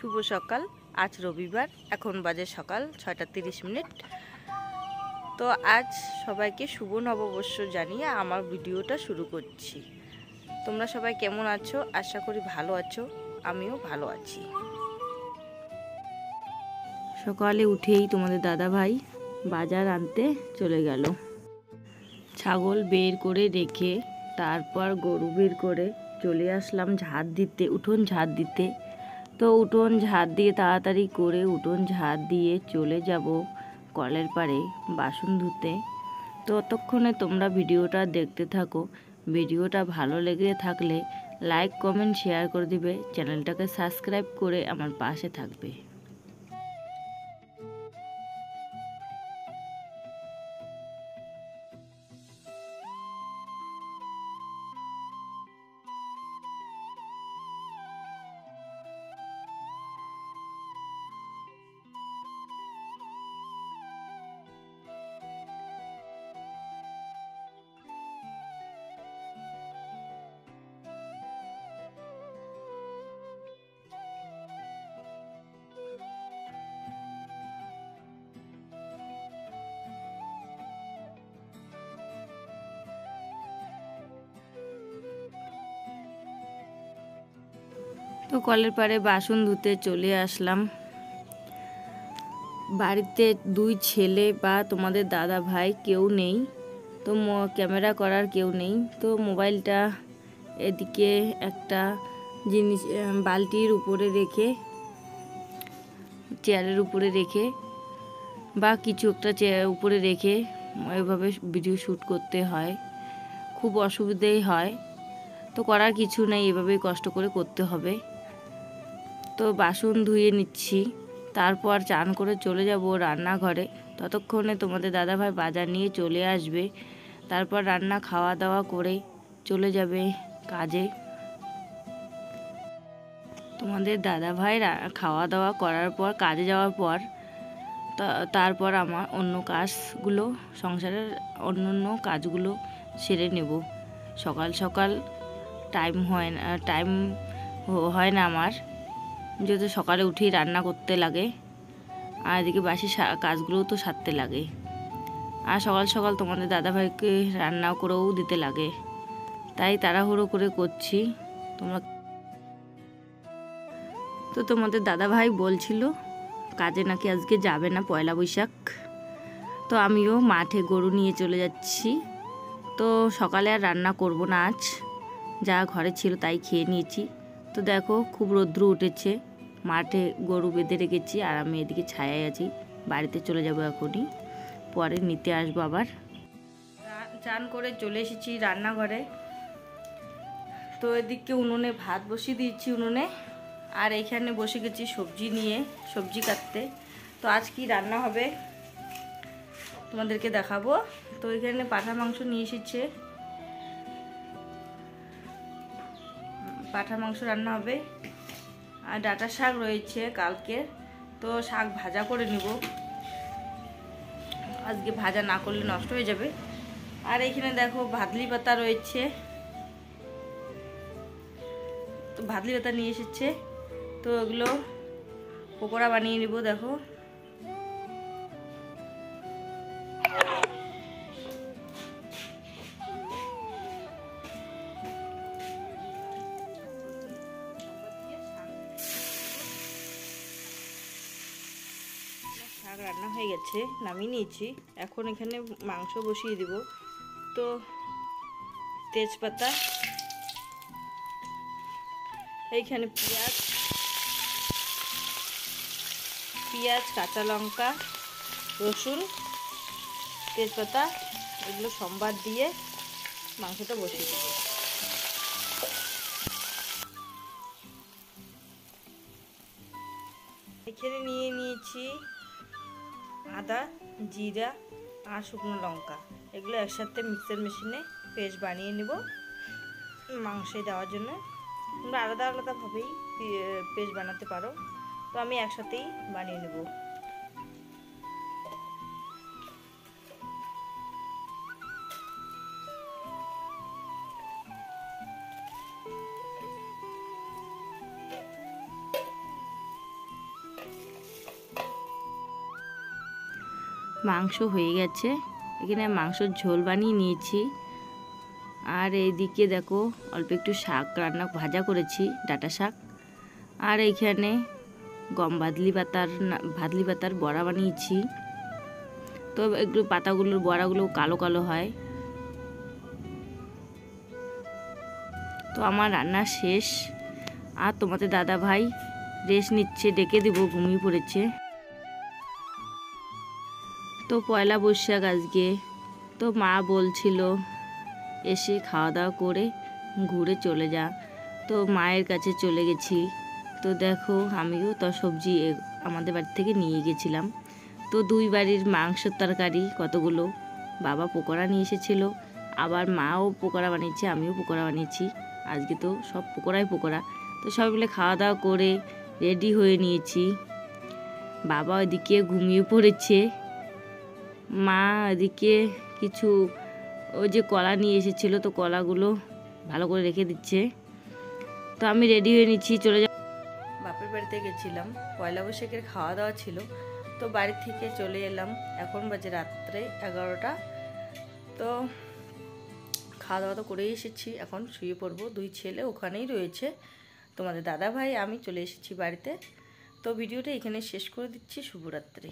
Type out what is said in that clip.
শুভ সকাল। আজ রবিবার, এখন বাজে সকাল 6:30। তো আজ সবাইকে শুভ নববর্ষ জানিয়ে আমার ভিডিওটা শুরু করছি। তোমরা সবাই কেমন আছো? আশা করি ভালো আছো, আমিও ভালো আছি। সকালে উঠেই তোমাদের দাদা ভাই বাজার আনতে চলে গেল। ছাগল বের করে রেখে তারপর গরু বের করে চলে আসলাম ঝাড় দিতে, উঠোন ঝাড় দিতে। তো উঠোন ঝাড় দিয়ে তাড়াতাড়ি করে উঠোন ঝাড় দিয়ে চলে যাব কলের পাড়ে বাসন ধুতে। তো ততক্ষণে তোমরা ভিডিওটা দেখতে থাকো। ভিডিওটা ভালো লেগে থাকলে লাইক, কমেন্ট, শেয়ার করে দিবে। চ্যানেলটাকে সাবস্ক্রাইব করে আমার পাশে থাকবে। তো কলের পাড়ে বাসন ধুতে চলে আসলাম। বাড়িতে দুই ছেলে বা তোমাদের দাদা ভাই কেউ নেই, তো ক্যামেরা করার কেউ নেই। তো মোবাইলটা এদিকে একটা জিনিস বালতির উপরে রেখে, চেয়ারের উপরে রেখে বা কিছু একটা উপরে রেখে এভাবে ভিডিও শ্যুট করতে হয়। খুব অসুবিধেই হয়, তো করার কিছু নেই, এভাবেই কষ্ট করে করতে হবে। তো বাসন ধুয়ে নিচ্ছি, তারপর চান করে চলে যাব রান্নাঘরে। ততক্ষণে তোমাদের দাদাভাই বাজার নিয়ে চলে আসবে। তারপর রান্না খাওয়া দাওয়া করে চলে যাবে কাজে। তোমাদের দাদাভাই খাওয়া দাওয়া করার পর কাজে যাওয়ার পর তারপর আমার অন্য কাজগুলো, সংসারের অন্য কাজগুলো সেরে নেব। সকাল সকাল টাইম হয় না আমার, যেহেতু সকালে উঠেই রান্না করতে লাগে, আর এদিকে বাসি কাজগুলোও তো সারতে লাগে, আর সকাল সকাল তোমাদের দাদাভাইকে রান্না করেও দিতে লাগে, তাই তাড়াহুড়ো করে করছি। তো তোমাদের দাদাভাই বলছিল কাজে নাকি আজকে যাবে না, পয়লা বৈশাখ। তো আমিও মাঠে গরু নিয়ে চলে যাচ্ছি। তো সকালে আর রান্না করব না, আজ যা ঘরে ছিল তাই খেয়ে নিয়েছি। তো দেখো খুব রৌদ্র উঠেছে, মাঠে গরু বেঁধে রেখেছি আর আমি এদিকে ছায়ায় আছি। বাড়িতে চলে যাব এখনই, পরে নিতে আসবো আবার। চান করে চলে এসেছি রান্নাঘরে। তো এদিকে উনুনে ভাত বসিয়ে দিয়েছি উনুনে, আর এখানে বসে গেছি সবজি নিয়ে, সবজি কাটতে। তো আজ কি রান্না হবে তোমাদেরকে দেখাবো। তো এখানে পাঁঠা মাংস নিয়ে এসেছে, পাঁঠা মাংস রান্না হবে। আর ডাঁটা শাক রয়েছে কালকের, তো শাক ভাজা করে নিব, আজকে ভাজা না করলে নষ্ট হয়ে যাবে। আর এখানে দেখো ভাদলি পাতা রয়েছে, তো ভাদলি পাতা নিয়ে এসেছে। তো এগুলো পকোড়া বানিয়ে নিব। দেখো শাক রান্না হয়ে গেছে, নামিয়ে নিয়েছি। এখন এখানে মাংস বসিয়ে দিব। তো তেজপাতা, এইখানে পেঁয়াজ, কাঁচা লঙ্কা, রসুন, তেজপাতা এগুলো সম্বার দিয়ে মাংসটা বসিয়ে দেব। এখানে নিয়ে নিয়েছি আদা, জিরা আর শুকনো লঙ্কা, এগুলো একসাথে মিক্সার মেশিনে পেস্ট বানিয়ে নেব মাংসে দেওয়ার জন্য। তোমরা আলাদা আলাদাভাবেই পেস্ট বানাতে পারো, তো আমি একসাথেই বানিয়ে নেব। মাংস হয়ে গেছে, এখানে মাংসর ঝোল বানিয়ে নিয়েছি। আর এইদিকে দেখো অল্প একটু শাক রান্না ভাজা করেছি, ডাঁটা শাক। আর এইখানে গম ভাদলি পাতার বড়া বানিয়েছি। তো একটু পাতাগুলোর বড়াগুলো কালো কালো হয়। তো আমার রান্না শেষ। আর তোমাদের দাদা ভাই রেস্ট নিচ্ছে, ডেকে দেবো, ঘুমিয়ে পড়েছে। তো পয়লা বৈশাখ আজকে, তো মা বলছিল এসে খাওয়া দাওয়া করে ঘুরে চলে যা। তো মায়ের কাছে চলে গেছি। তো দেখো আমিও তো সবজি আমাদের বাড়ি থেকে নিয়ে গেছিলাম। তো দুই বাড়ির মাংসের তরকারি কতগুলো, বাবা পকোড়া নিয়ে এসেছিল, আবার মাও পকোড়া বানিয়েছে, আমিও পকোড়া বানিয়েছি। আজকে তো সব পকোড়া। তো সবাই মিলে খাওয়া দাওয়া করে রেডি হয়ে নিয়েছি। বাবা ওইদিকে ঘুমিয়ে পড়েছে, মা ওইদিকে কিছু ওই যে কলা নিয়ে এসেছিলো, তো কলাগুলো ভালো করে রেখে দিচ্ছে। তো আমি রেডি হয়ে নিচ্ছি, চলে যাব। বাপের বাড়িতে গেছিলাম, পয়লা বৈশাখের খাওয়া দাওয়া ছিল। তো বাড়ি থেকে চলে এলাম, এখন বাজে রাত্রে 11টা। তো খাওয়া দাওয়া তো করেই এসেছি, এখন শুয়ে পড়বো। দুই ছেলে ওখানেই রয়েছে, তোমাদের দাদা ভাই, আমি চলে এসেছি বাড়িতে। তো ভিডিওটা এখানে শেষ করে দিচ্ছি। শুভরাত্রি।